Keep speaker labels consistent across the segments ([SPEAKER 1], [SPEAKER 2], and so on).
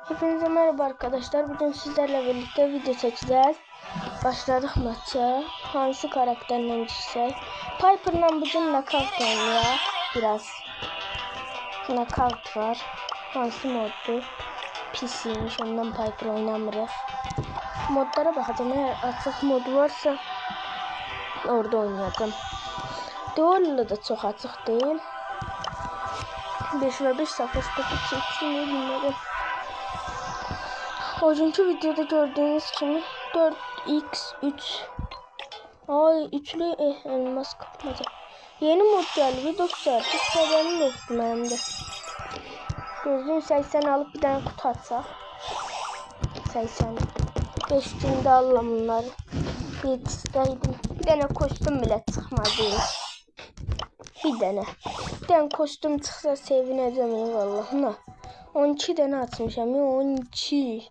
[SPEAKER 1] Hepinize merhaba arkadaşlar. Bugün sizlerle birlikte video çekeceğiz. Başladık maça. Hangi karakterle girsek? Piper'la bugün knockout oynuyor. Biraz knockout var. Hangi moddu? Pisiymiş. Ondan Piper oynamırıq. Modlara bakacağım. Eğer açık mod varsa orada oynayacağım. Duel'da da çok açık değil. 5 ve 5 savaşta çeksin bilmiyorum. Bugünkü videoda gördüğünüz kimi 4x3 üçlü elmas kapmaca. Yeni mod geldi. Bir dostlar. Hiç haberim yoktu benim de. Gözlüğün 80 alıp bir tane kutu atsak. 80. 5 günde alalım bunları. Yetişteydim. Bir tane kostüm bile çıkmadı. Bir tane kostüm çıksa sevineceğim vallahi. 12 tane atmışam ya 12.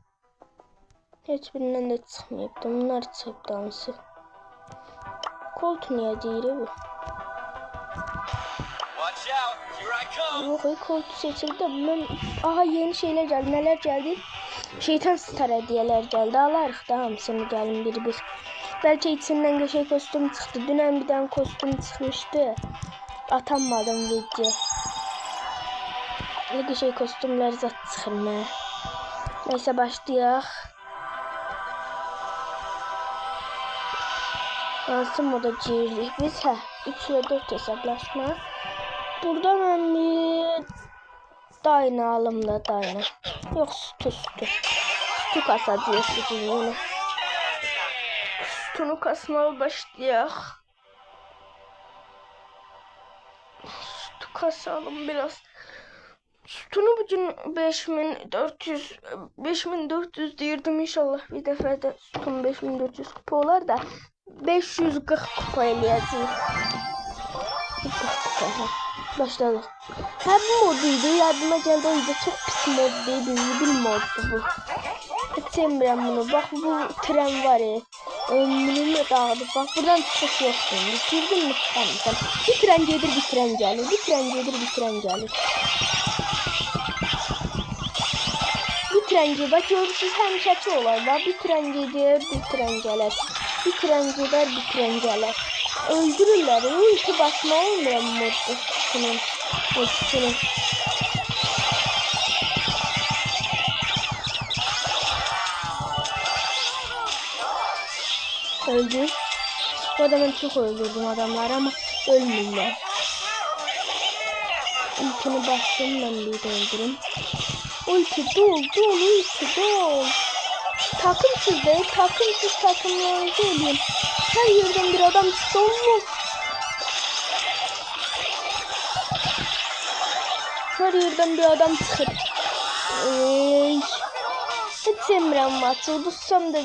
[SPEAKER 1] Hiçbirinden de çıkmayıptı. Bunlar çıkıp dansı. Colt niye değil bu? Yok Colt seçildi. Ben... Aha yeni şeyler geldi. Neler geldi? Şeytan Star hediyeler geldi. Alarıq da hamısını gelin bir. Belki içinden göçey kostüm çıktı. Dünən bir tane kostüm çıkmıştı. Atanmadım video. Ne göçey kostümler zat çıxır. Neyse başlayaq. Nasıl moda girdik biz? 3 ve 4 hesaplaşma. Burada ben bir Dayna alım da Dayna. Yok Stu. Stu kasacağız bugün yine. Stu'nu kasmalı başlayaq. Stu kasalım biraz. Stu'nu bugün 5400 deyirdim inşallah bir dəfə də Stu'nun 5400 kupa olar da 540 kupa eləyəcəyik. Başladık. Bu moduydu. Yardıma geldi. O da çok pis mod değil. Bir moddu bu. Hiç sevmirəm bunu. Bak bu tren var ya. Ömrümü dağıdı. Bak buradan çıkış yoktu. Girdin mi çıkarmışsam. Bir tren gelir bir tren gelir. Bir tren gelir bir tren gelir. Bir tren gelir. Bak görürsünüz həmişəki olaylar. Bir tren gelir bir tren gelir. Bir tren gider bir tren gelir. Öldürürler. Ulti basma olmuyor moddu. Şunun. Ultisinin. Öldü. Bu adamı çok öldürdüm adamlar ama ölmüyorlar. Ultini bastım ben bir de öldürüm. Ulti dol ulti dol. Takımsız değil, takımsız takımlarınızı öleyim. Her yerden bir adam çıktı mu? Her yerden bir adam çıkır. Hiç sevmirəm maçı. Udursam da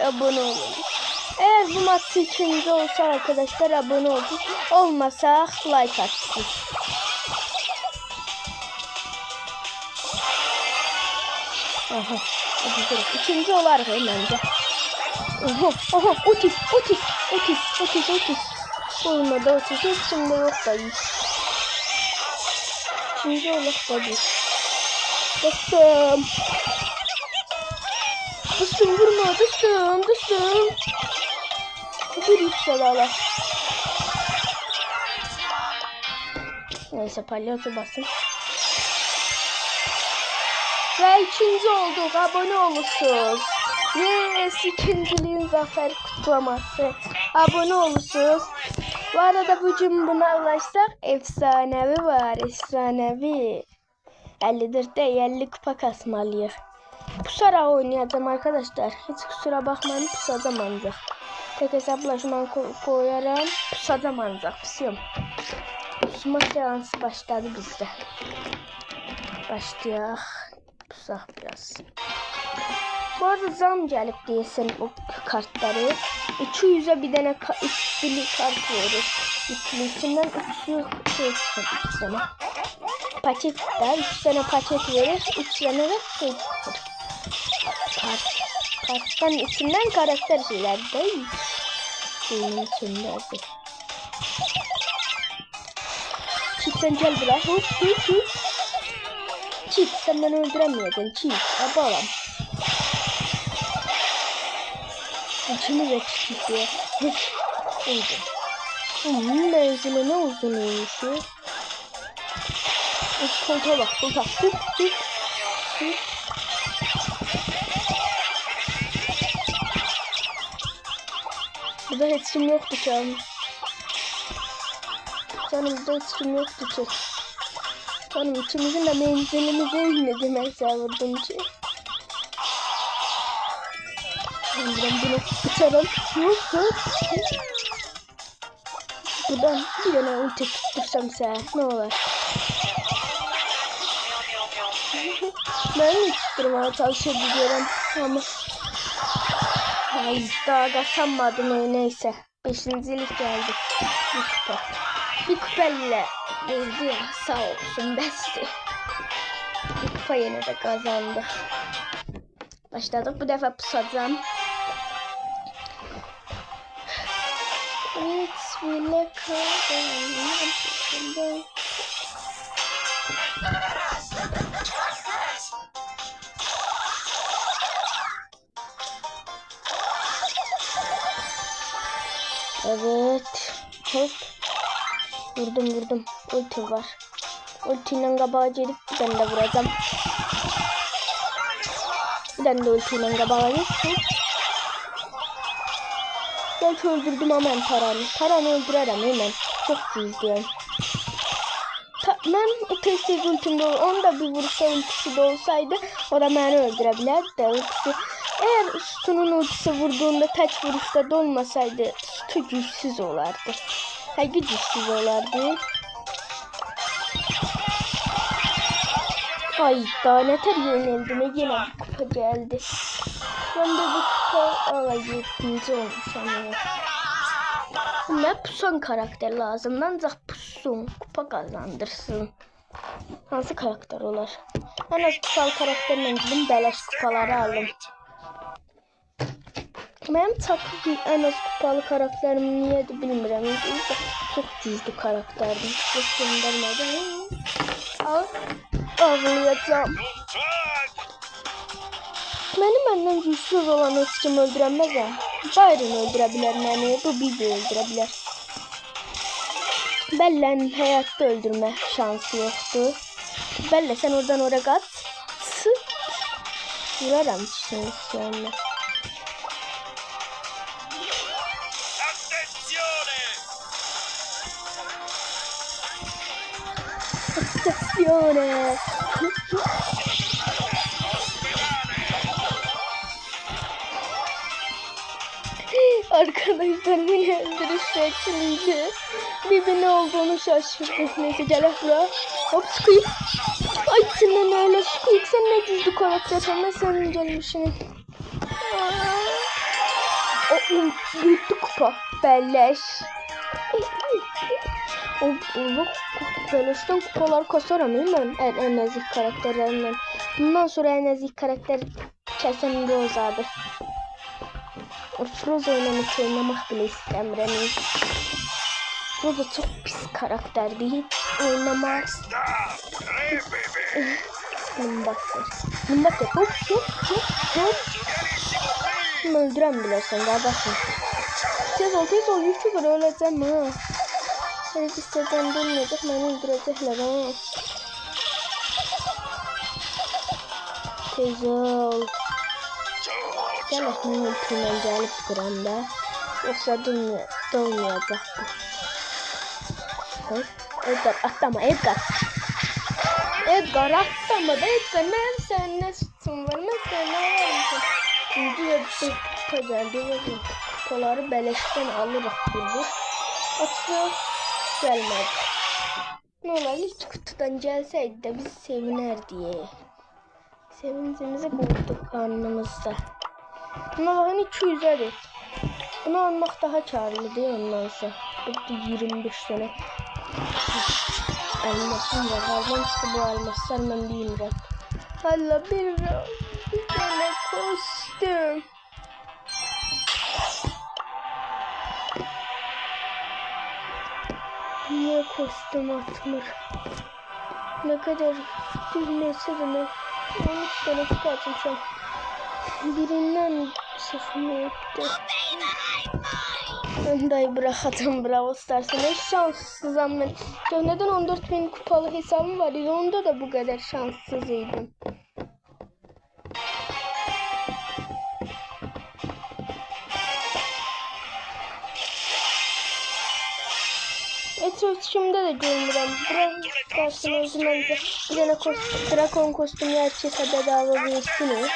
[SPEAKER 1] abone olun. Eğer bu maç ikinci olsa arkadaşlar abone olun. Olmasa like atsın. Aha. İkinci olar bence. Oha. Otis. Olmadı Otis. Şimdi yok da iyi. İkinci olar tabii. Dostum vurma dostum. Bir yüksel. Neyse palyaço basın. Ve ikinci olduk. Abone olursunuz. Yes, ikinciliğin zafer kutlaması. Abone olursunuz. Bu arada bugün buna ulaşsak efsanevi var. Efsanevi. 54'te 50 kupa kasmalıyız. Pusara oynayacağım arkadaşlar. Hiç kusura bakmayın, pusacağım ancak. Tek hesaplaşma koyarım. Pusacağım ancak. Pusuyorum. Pusma seansı başladı bizde. Başlayaq. Pusak biraz. Bu arada zam gelip diyesin o kartları. 200'e bir tane üçlü kart verir. Üçlüsünden 300 şey çıkır. 3 tane. Paketler 3 tane paket verir. 3 tane de şey çıkır. Karttan içinden karakter şeyler değil. Şeyin içinde abi. Sen gel buraya. Çift sen beni öldüremeyeceksin. Çift. Abalam. İçimi de çift diye. Oldu. Bunun menzili ne uzunuymuş ya. Koltuğa bak. Koltuğa. Burada hiçim yoktu canım. Canım burada hiçim yoktu ki. Canım içimizin de menzilimizi inledim mesela vurduğum için. Ben bunu bıçarım. Buradan bir tane ulti tuttursam sen ne olur? Ben mi tutturmaya tavsiye ediyorum ama ay daha kazanmadım neyse. 5. lig geldi. Bir kupa. Bir kupayla geldi sağ olsun besti. Bir kupa yine de kazandı. Başladık bu defa pusacağım. It's bile kaldım. Evet. Hop. Vurdum. Ulti var. Ultiyle kabağa gelip bir tane de vuracağım. Bir tane de ultiyle kabağa gelip. Belki öldürdüm hemen Taran'ı. Taran'ı öldürürüm hemen. Çok güzel. Ben o testsiz ultimde onda bir vuruşta ultisi de olsaydı o da beni öldürebilirdi. Ultisi. Eğer Stu'nun ultisi vurduğunda taç vuruşta da olmasaydı Stu güçsüz olardı. Güçsüz olardı. Ay daha ne ter yenildi ne yine bir kupa geldi. Ben de bu kupa alayım. İkinci olmuş ama. Ne pusan karakter lazım. Ancak pussun. Kupa kazandırsın. Hansı karakter olar? En az kupalı karakterle gidin beleş kupaları aldım. Benim takım en az kupalı karakterim niye de bilmiyorum. Çok cüzdü karakterdim. Hiç göndermedim. Ağlayacağım. Benden güçsüz olan hiç kim öldüremez ya. Byron öldürebilir yani. Bu Bibi öldürebilir. Belle'nin hayatta öldürme şansı yoktu. Belle sen oradan oraya kaç. Sıt. Vurarım şimdi sonra. Attenzione. Arkadaşlar beni öldürüş şekliydi. Bibi ne olduğunu şaşırdı. Neyse gel buraya. Hop Squeak. Ay senin öyle Squeak. Sen ne düzdü karakter sen senin gelmişsin. O büyüktü kupa. Belleş. Beleşten kupalar kasarım ben en ezik karakterlerimden. Bundan sonra en ezik karakter kesin Rosa'dır. Froza oynamak bile istemiyorum. Froza çok pis karakter değil. Oynamak. Mımbasır. Hop. Öldürem bilirsin kardeşim. Tez ol. YouTuber öleceğim ha. Her bir sezon dönmeyecek. Beni öldürecekler ha. Tez ol. Gel ekmeğin ultiyle gelip duranda. Yoksa dolmayacak bu. Edgar atlama Edgar. Edgar atlama da Edgar ne sen ne suçun var mesela ne var mı? Şimdi bir kupacandı ve kupaları beleşten alırız bildir. Atlı gelmedi. Ne olur hiç kutudan gelseydi de biz seviner diye. Sevincimizi bulduk karnımızda. Buna bakın 200 adet. Bunu almak daha karlı değil ondan sonra. Burada 25 tane. Elmasım var. Almam işte bu elmaslar ben bilmiyorum. Hala bir tane kostüm. Niye kostüm atmır? Ne kadar Sürüne 13 tane kupa açmışım. Birinden sıfır etti. Dayı bırakacağım Brawl Stars'ın. Hiç şanssızım ben. Ya neden 14.000 kupalı hesabım var ya, onda da bu kadar şanssızıydım. Şimdi de görmürəm. Brawl Stars'ın özümüzde bir tane Drakon kostümü herkese bedava verirsiniz.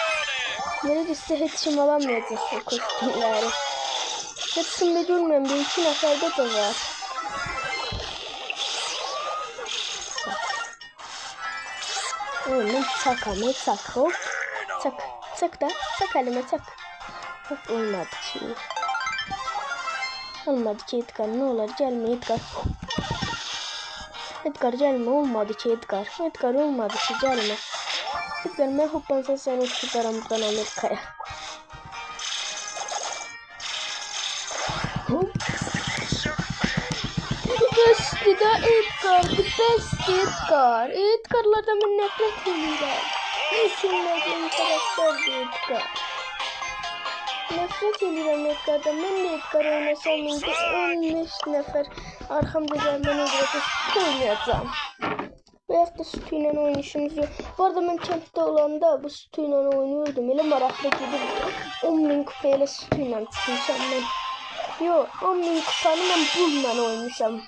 [SPEAKER 1] Neredeyse hiç alamayacağız o kostümleri. Hepsinde görmüyorum. Bir iki neferde de var. Oğlum çak ama çak hop. Çak da. Çak elime çak. Hop olmadı ki. Olmadı ki Edgar, ne olur gelme Edgar. Edgar gelme, olmadı ki Edgar. Edgar olmadı ki gelme. Edgar ben hoppansa seni uçurlarım buradan Amerika'ya. Hop. Besti de Edgar, besti Edgar. Edgar'lardan ben nefret ediyorum. Kesinlikle karakter Edgar. Nefret ediyorum Edgar'dan. Ben de Edgar oynasam mıydı? 15 nefer arkamda gelmene göre oynayacağım. Veyahut da sütüyle oynayışımız yok. Bu arada ben kentte olanda bu sütüyle oynuyordum. Öyle maraklı gidip 10.000 kupayla sütüyle çıkmışam ben. Yok 10.000 kupanı ben bulla oynamışam.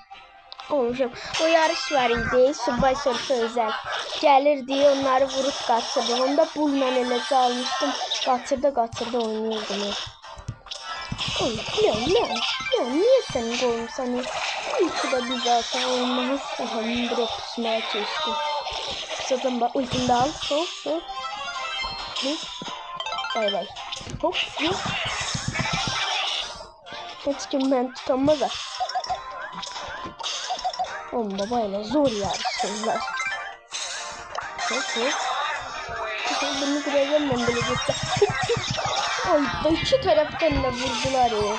[SPEAKER 1] O yarış var idi. Subay Surf'a özel. Gelir diye onları vurup kaçırdım. Onda bulla eləcə almışdım. Qaçırda oynuyordum. Oğlum niye sen koymuşsan? İki de bir zaten olmaz. Hem bir pusmaya geçtim. Pusadan bak ultimi de al. Hop. Bay. Hop. Hiç kim ben tutamaz ha. Oğlum babayla zor yarışıyorlar. Hop. Bunu kıracağım ben böyle göster. Ay iki taraftan da vurdular ya.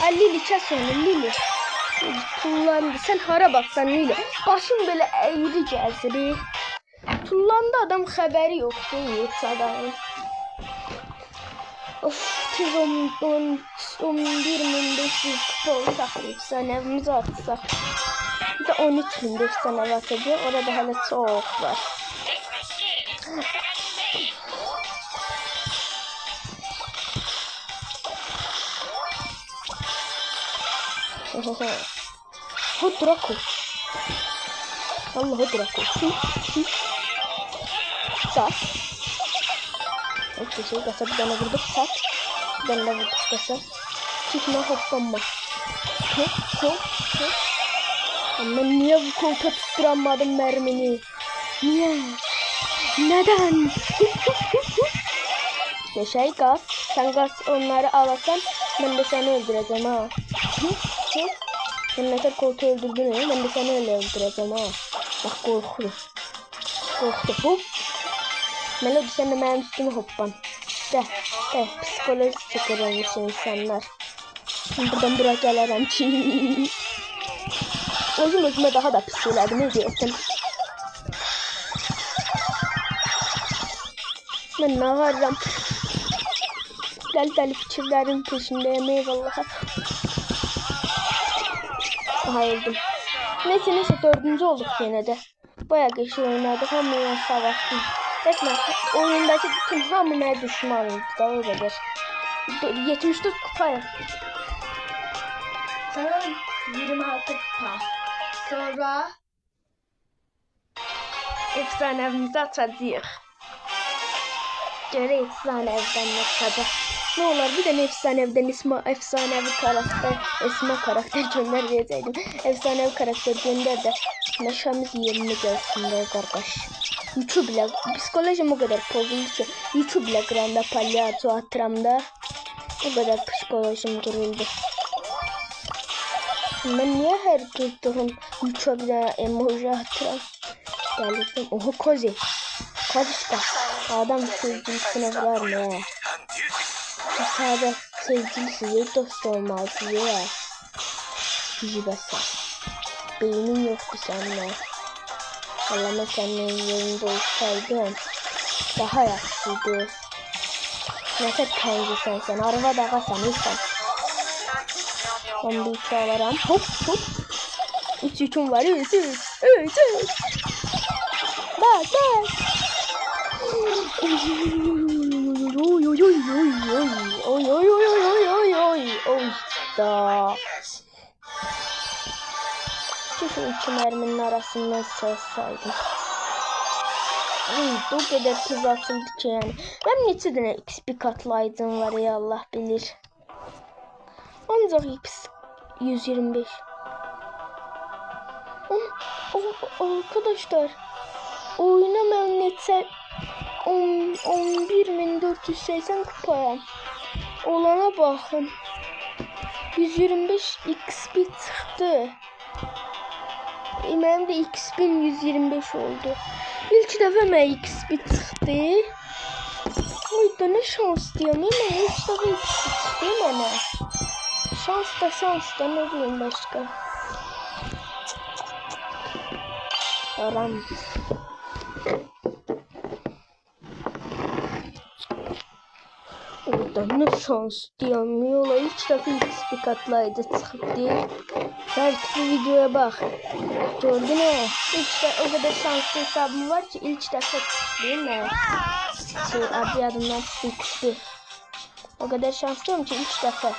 [SPEAKER 1] Ay Lili kes onu Lili. Tullandı. Sen hara baksan Lili. Başım böyle eğri gəzir. Tullandı adam haberi yok değil adamın. Of tez 11.500 kupa olsak efsanemizi atsak. Bir de 13.000 efsane atacağım. Orada hala çok var. O Draco. Allah o Draco. Sat. Bir şey kasa bir tane vurduk sat. Bir tane vurduk kasa. Çıkma hoppanma. Hop. Ama niye bu koltuğa tutturamadım mermini? Niye? Neden? Yaşay gaz. Sen gaz onları alasan ben de seni öldüreceğim ha. Ben ne kadar koltuğu öldürdün ya. Ben de seni öyle öldüreceğim ha. Bak korktu hop. Melody sen de benim üstüme hoppan. De psikoloji çekermiş insanlar. Buradan bırak gelirim ki. Özüme daha da pis söyledim. Ne diyorsun? Ben ne varım? Deli fikirlerin peşindeyim eyvallah. Aha öldüm. Neyse 4. olduk yine de. Bayağı geçti oynadık ama ben savaştım. Resmen oyundaki bütün hamıya düşmanıydı da öyledir. 74 kupaya. Sonra 26 kupa. Sonra efsanemizi açacağız. Göre efsanevden ne çıkacak. Ne olur bir de efsanevden efsanevi karakter göndermeyecektim. Efsanevi karakter gönder de neşemiz yerine gelsin de kardeş. YouTube bile psikolojim o kadar bozuldu ki YouTube bile granda palyaço atıramda o kadar psikolojim kırıldı. Ben niye her tuttuğum YouTube'da emoji atıram? Geldim. Oho Kozi. Kozişka. Adam sevgilisine vurar mı? Bu sade sevgilisi dost olmaz ya. Bizi basar. Beynin yoktu seninle. Allah mən sənin yerində olsaydım daha yaxşıydı. Nəsə pəncisən sən, arvad ağasan, insan. Ben bir iki alaram. Hop hop. 3 yüküm var. 3. Bak bak. Oy da. Şu iki merminin arasından sığsaydım. O kadar tez atıldı ki yani. Ben neçə dənə XP katlayıcım var ya Allah bilir. Ancak X 125. Arkadaşlar oyuna ben neçə 11.480 kupayam. Olana bakın. 125 XP çıktı. Benim de XP'm 125 oldu. İlk defa mən XP çıktı. Oy da ne şans diyorum. Hemen ilk defa XP çıktı mənə. Şans da ne diyeyim başka. Aram. Orada ne şans diyorum. Yola ilk defa XP katlaydı çıktı. Belki bu videoya bak. Gördün mü? O kadar şanslı hesabım var ki ilk defa çıktı değil mi? Adı adımdan XP. O kadar şanslıyım ki ilk defa.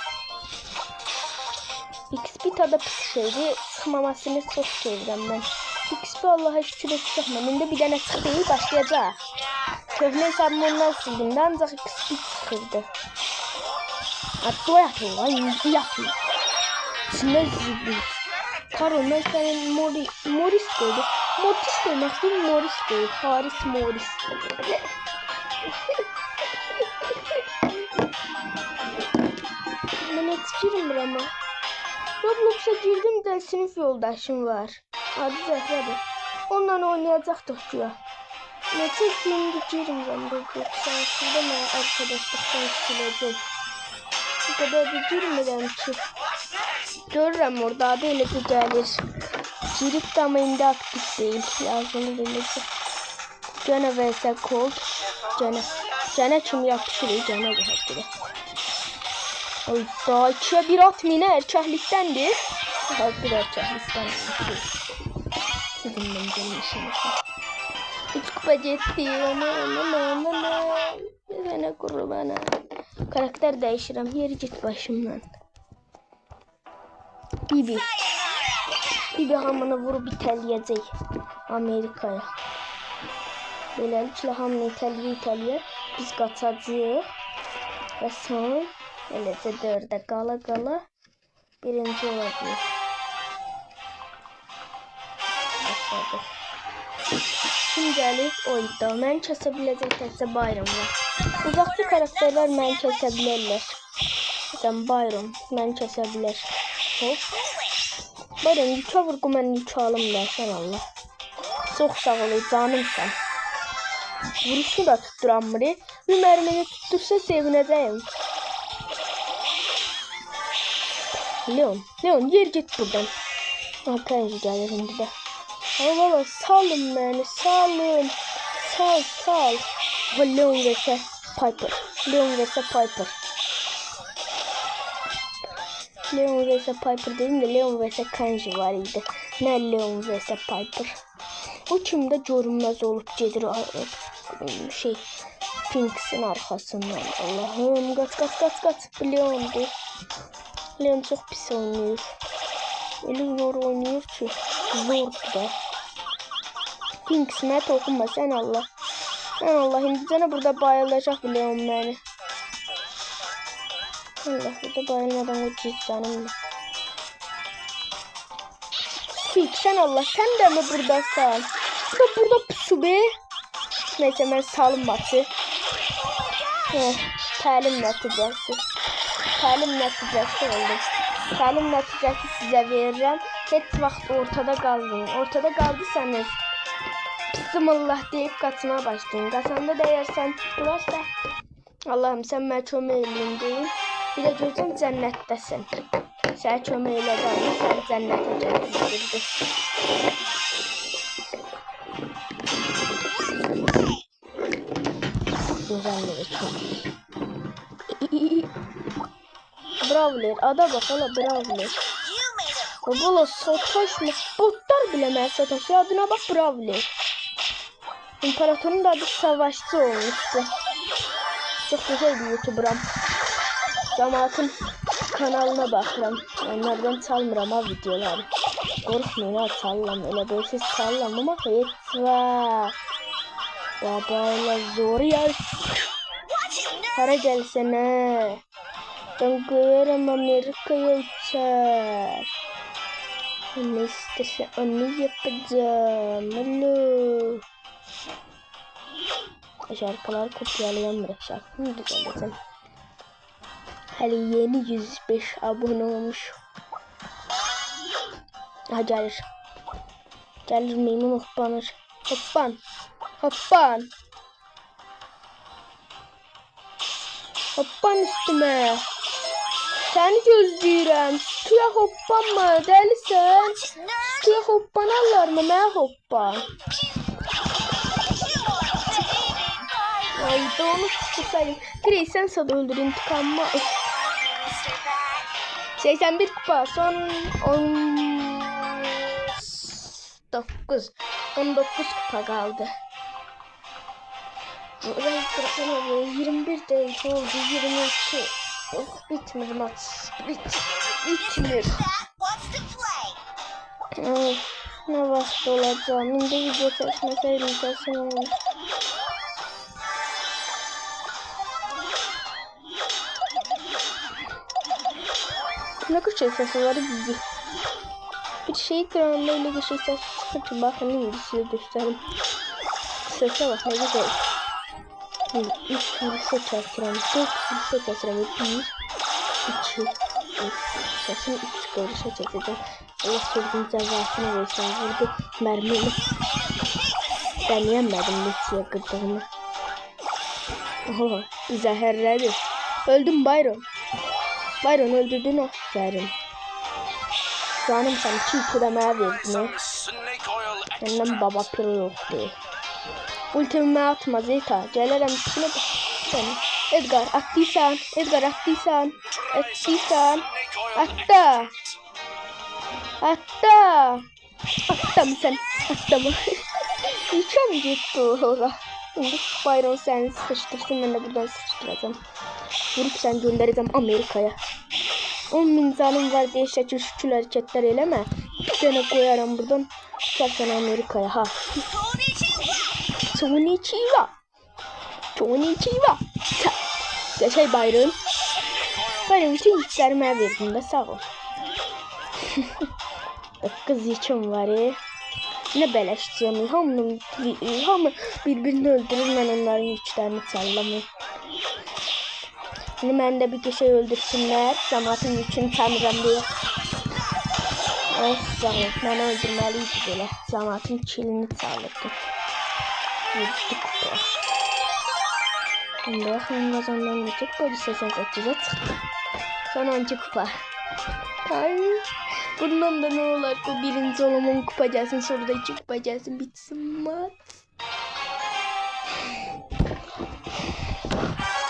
[SPEAKER 1] XP tadı pis şeydi. Sıxmamasını çok sevirəm ben. XP Allah'a şükür etmem. İndi bir dənə çıxdı başlayacaq. Köhnə hesabımı ondan sildim. Ancaq XP çıxırdı. Hatta yatıyor lan. İndi yatıyor. İçində zibli. Karol ben senin Morris koydum. Mortis koymak istedim. Morris koydum. Haris Morris. Ben etkirim ama. Roblox'a girdim de sınıf yoldaşım var. Adı Zehra'dır. Ondan oynayacaktık ya. Neçə gündür girmirəm Roblox'a. Aslında mən arkadaşlıqdan siləcəm. Bu kadar da girmirəm ki. Görürəm orada adı eləcə gəlir. Girib də amma indi aktif deyil. Yazını bilirsə. Gənə vs Cold. Gənə kim yapışır? Gənə gəlir. Oy da 2'ye 1 atmayın erkəklikdəndir. Bir erkəklikdəndir. Sizin mən gelmişsiniz. 3 kupa getdi. Ana. Mənə qurbana. Karakter değişirəm. Yeri git başımdan. Bibi hamını vurub itələyəcək Amerikaya. Beləliklə hamını itəliyə biz qaçacağıq. Və son eləcə 4'də qala birinci olacaq. Başladıq. Kim gəlir? Oyda. Məni kəsə biləcək təkcə Bayram var. Uzaqçı karakterlər məni kəsə bilərlər. Məsələn Bayram məni kəsə bilər. Hop. Bayram yükə vurgu mən yükə alım sən Allah. Çox sağ ol canımsan. Vuruşu da tutturamırı. Bir mərmini tuttursa sevinəcəyim. Leon yer git buradan. Penci gəlir indi də. Allah salın məni salın. Sal. Leon vs Piper. Leon vs Piper dedim de Leon vs Kenji var idi. Nə Leon vs Piper. O kimdə görünməz olub gedir Finks'in arkasından. Allah'ım kaç. Leon'dur. Leon çok pis oynuyor. Öyle zor oynuyor ki. Zordu da. Finks'ine dokunma sen Allah. Sen Allah indicene burada bayılacak Leon beni. Allah burada bayılmadan o cüzdanım mı? Finks sen Allah sen de mi buradasın? Burada pusu be. Neyse ben salım maçı. Təlim nəticəsi oldu. Təlim nəticəsi sizə verirəm. Heç vaxt ortada qalmayın. Ortada qaldıysanız Bismillah deyib qaçına başlayın. Qaçanda dəyərsən bularsa Allahım sən mənə kömək eləyin deyin. Bir də görəcəm cənnətdəsən. Sənə kömək elədim. Sən cənnətə gəlirdi. güzelliği çok. Brawler. Ada bak hala Brawler. Valla sataşma. Botlar bile mən sataşıyor. Adına bak Brawler. İmparatorun da adı savaşçı olmuştu. Çok güzel bir YouTuber'am. Cemaatın kanalına bakıram. Onlardan çalmıram ha videoları. Korkmayın ha çallam. Öyle böyle siz çallam ama hiç var. Babayla zor ya. Para gelsene. Ben koyarım Amerika'ya uçar. Ne isterse onu yapacağım. Alo. Şarkılar kopyalayamıyorum. Şarkımı düzenledim. Hele yeni 105 abone olmuş. Ha gelir. Gelir miyim hoppanır. Hoppan. Hoppan. Hoppan üstüme. Seni gözləyirəm. Suya hoppanma. Dəlisən. Suya hoppanarlar mı? Mən hoppan. Ay da onu tutsaydım. Grey sen sada öldür intikamımı. 81 kupa. Son 19 kupa kaldı. 21 dakika oldu. 22. Oh, bitmir maç. Bitmir. Ay, ne vakit olacağım. İndi video çekmeseydim kesin olur. Ne kadar sesi var gibi. Bir şey kıramda öyle bir şey ses çıkınca bakın şimdi size göstereyim. Sese bak ne güzel. 3 vuruşa çarptıram. 4 vuruşa çarptıram. 1, 2, 3. Sesin 3 vuruşa çekeceğim. Allah sözün cezasını versin. Vurdu mermiyle. Ben yemedim Lucy'ye gırdığını. Oho zehirledi. Öldüm Byron. Byron öldürdün aferin. Canım sen çiğ demeye verdin. Benden baba piro yoktu. Ultimi atma Zeta. Gelirim üstüne bak. Edgar attıysan. Edgar attıysan. Attıysan. Atta. Atta. Atta mı sen? Atta mı? Yıkam gitti orada. Şimdi Byron seni sıkıştırsın. Ben de buradan sıkıştıracağım. Vurup sen göndereceğim Amerika'ya. 10.000 canım var diye şükür hareketler eleme. Bir tane koyarım buradan. Sen Amerika'ya ha. Konnichiwa. Konnichiwa. Şey Byron. Byron bütün güçlerime verdin de sağ ol. Kız için var ya. Ne beleşeceğim. Hamı birbirini öldürür. Ben onların güçlerini sallamıyorum. Şimdi ben de bir kişi öldürsünler. Cemaatin için tanırım diye. Of sağ ol. Ben öldürmeliydi böyle. Cemaatin kilini sağladım. 7 kupa. Şimdi yakın kazandan geçip polis sesine çıktı. Son 10 kupa. Ay. Bundan da ne olur bu birinci olamam kupa gelsin. Sonra da 2 kupa gelsin. Bitsin maç.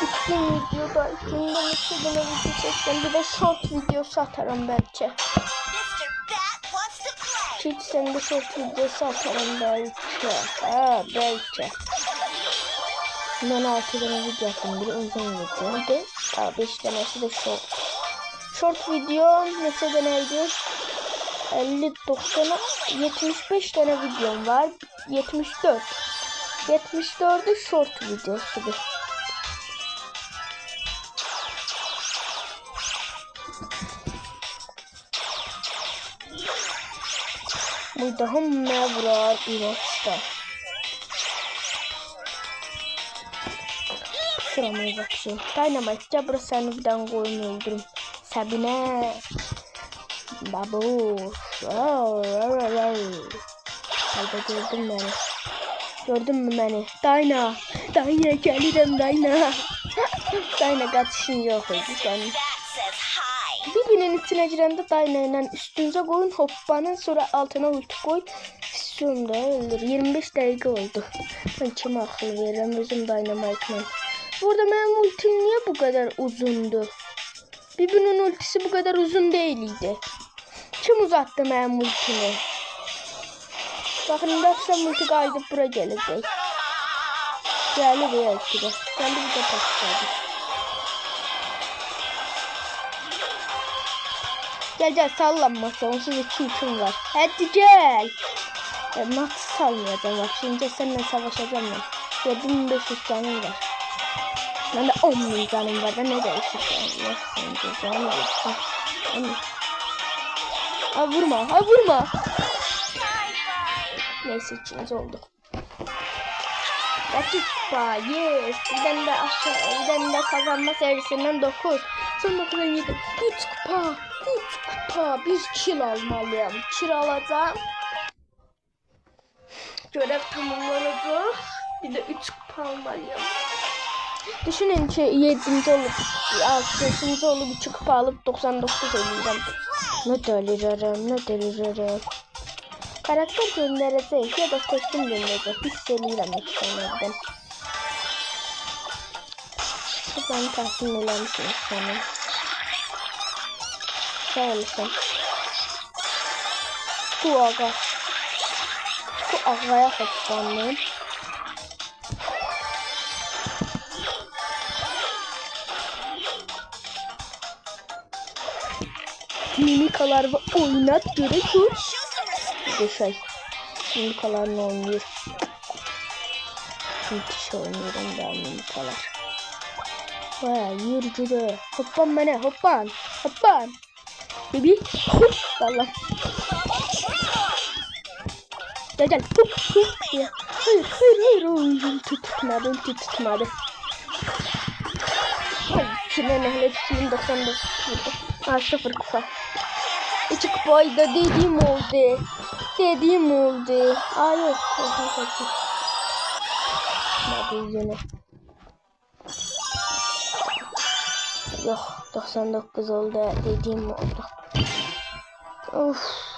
[SPEAKER 1] Bitsin videoda. Bundan içeriden video çekeceğim. Bir de short video satarım belki. Hiç sen de short video satarım belki. Ha belki. Ben 6 tane video yaptım. Biri uzun video. Bir de 5 tanesi de short. Short video mesela neydi? 50, 90, 75 tane videom var. 74. 74'ü short videosudur. Bu daha mevrar ilaçta. Sıramaya bakayım. Dynamite burası seni birden koyun öldürüm. Sabine. Babu. Hadi gördün beni. Gördün mü beni? Dayna. Dayna gelirim Dayna. Dayna kaçışın yok sen. Birbirinin içine girende Dayna ile üstünüze koyun hoppanın sonra altına ulti koy. Sonra öldür. 25 dakika oldu. Ben kime akıl veririm özüm Dynamite'la. Burada benim ultim niye bu kadar uzundu? Bibi'nin ultisi bu kadar uzun değildi. Kim uzattı benim ultimi? Bakın dersem ulti kaydıp buraya gelecek. Geldi belki de. Geldi bize patladı. Gel sallanma. Onsuz 2 ultim var. Hadi gel. Nasıl salmayacağım bak. Şimdi seninle savaşacağım ben. 7500 canım var. Ben de 10.000 canım var. Ben ne değişik yani. Nasıl canım olsun. Ay vurma. Neyse içimiz oldu. 8 kupa. Yes. Bir tane de kazanma serisinden 9. Son 9'dan 7. 3 kupa. Bir kill almalıyım. Kill alacağım. Görev tamamlanacak. Bir de 3 kupa almalıyım. Düşünün ki 7. olup 5. olup 3 kupa alıp 99 olacağım. Ne deliririm. Karakter gönderecek ya da kostüm gönderecek. Hissediyorum efsaneden. Ben tahmin edermişim sana. Sağ olasın. Bu ağaya hoşlandım. Mimikalar ve oynat gerek yok. Bir mimikalarla oynuyor. Müthiş oynuyorum ben mimikalar. Vay yürücü. Hoppan bana hoppan. Bibi hop valla. Gel hop ya. Hayır tutmadı. Ay kimin hepsinin 99 vurdu. 0 kupa. 2 kupayı da dediğim oldu. Ay yok. Hadi yine. Yok 99 oldu dediğim oldu. Of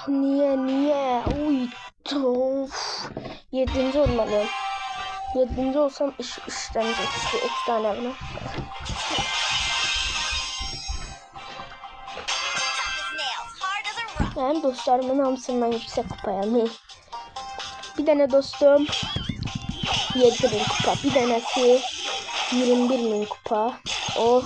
[SPEAKER 1] niye? Uy of. 7. olmalıyım. 7. olsam 3 tane evine. Yani dostlarımın hamsından yüksek kupaya mı? Bir tane dostum 7.000 kupa. Bir tanesi 21.000 kupa. O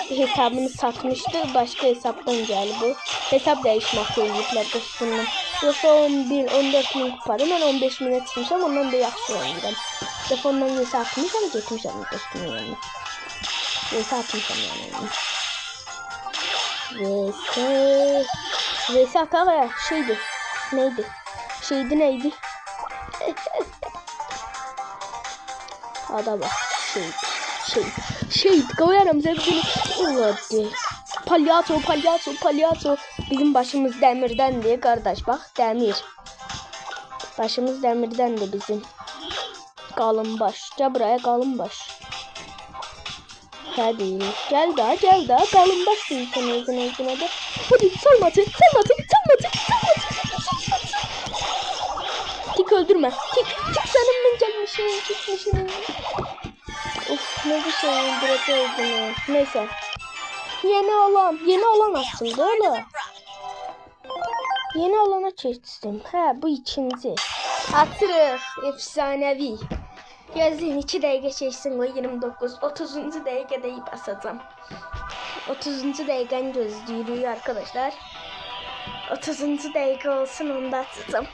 [SPEAKER 1] hesabını satmıştı. Başka hesaptan geldi bu. Hesap değişmekte yükler dostumun. Yoksa 14.000 kupada ben 15.000'e çıkmışam. Ondan da yaxşı oynuyorum. Telefondan yasa atmışam. Getmişam dostumun yanına. Yasa atmışam yani. Vs atar ya neydi? Ada bak koyarım zevkini. Hadi. Palyaço. Bizim başımız demirden diye kardeş bak demir. Başımız demirden de bizim. Kalın baş. Gel buraya kalın baş. Hadi gel daha kalın baş değil sen özüne de. Hadi salmadı. Tik öldürme. Tik senin ben gelmişim. Of ne bir şey öldüreceğim. Neyse. Yeni alan aslında öyle. Yeni alana geçtim. Bu ikinci. Hatırır. Efsanevi. Gözün 2 dakika geçsin o 29. 30. dakikada basacağım. 30. dakikanı gözlüyor arkadaşlar. 30. dakika olsun onu da atacağım.